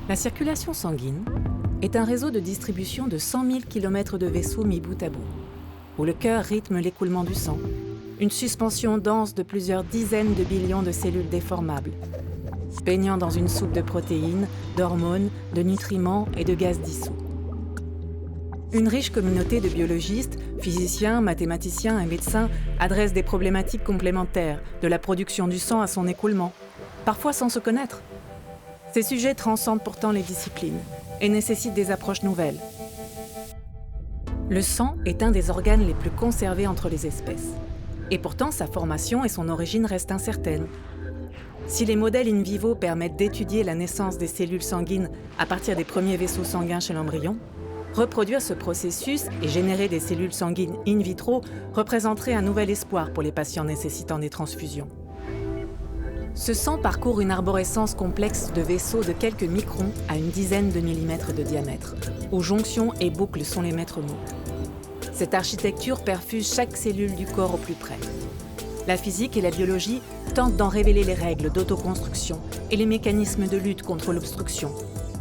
La circulation sanguine est un réseau de distribution de 100 000 km de vaisseaux mis bout à bout, où le cœur rythme l'écoulement du sang, une suspension dense de plusieurs dizaines de billions de cellules déformables, baignant dans une soupe de protéines, d'hormones, de nutriments et de gaz dissous. Une riche communauté de biologistes, physiciens, mathématiciens et médecins adresse des problématiques complémentaires, de la production du sang à son écoulement, parfois sans se connaître. Ces sujets transcendent pourtant les disciplines et nécessitent des approches nouvelles. Le sang est un des organes les plus conservés entre les espèces. Et pourtant, sa formation et son origine restent incertaines. Si les modèles in vivo permettent d'étudier la naissance des cellules sanguines à partir des premiers vaisseaux sanguins chez l'embryon, reproduire ce processus et générer des cellules sanguines in vitro représenterait un nouvel espoir pour les patients nécessitant des transfusions. Ce sang parcourt une arborescence complexe de vaisseaux de quelques microns à une dizaine de millimètres de diamètre, où jonctions et boucles sont les maîtres mots. Cette architecture perfuse chaque cellule du corps au plus près. La physique et la biologie tentent d'en révéler les règles d'autoconstruction et les mécanismes de lutte contre l'obstruction,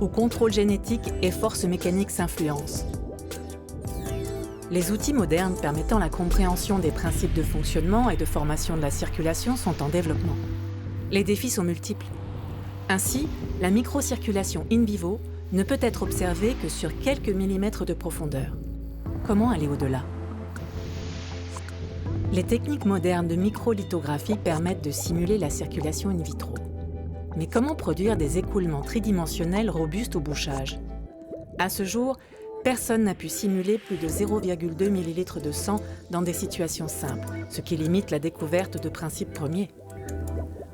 où contrôle génétique et forces mécaniques s'influencent. Les outils modernes permettant la compréhension des principes de fonctionnement et de formation de la circulation sont en développement. Les défis sont multiples. Ainsi, la microcirculation in vivo ne peut être observée que sur quelques millimètres de profondeur. Comment aller au-delà ? Les techniques modernes de microlithographie permettent de simuler la circulation in vitro. Mais comment produire des écoulements tridimensionnels robustes au bouchage ? À ce jour, personne n'a pu simuler plus de 0,2 ml de sang dans des situations simples, ce qui limite la découverte de principes premiers.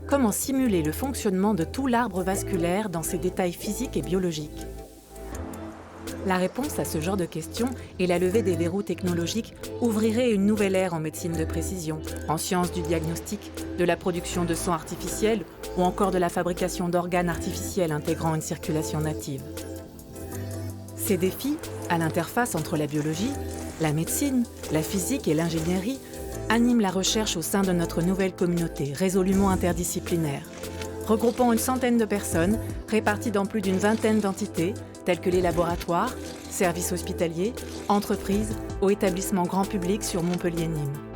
Comment simuler le fonctionnement de tout l'arbre vasculaire dans ses détails physiques et biologiques ? La réponse à ce genre de questions et la levée des verrous technologiques ouvrirait une nouvelle ère en médecine de précision, en sciences du diagnostic, de la production de sang artificiel ou encore de la fabrication d'organes artificiels intégrant une circulation native. Ces défis, à l'interface entre la biologie, la médecine, la physique et l'ingénierie, animent la recherche au sein de notre nouvelle communauté, résolument interdisciplinaire, regroupant une centaine de personnes réparties dans plus d'une vingtaine d'entités, telles que les laboratoires, services hospitaliers, entreprises ou établissements grand public sur Montpellier-Nîmes.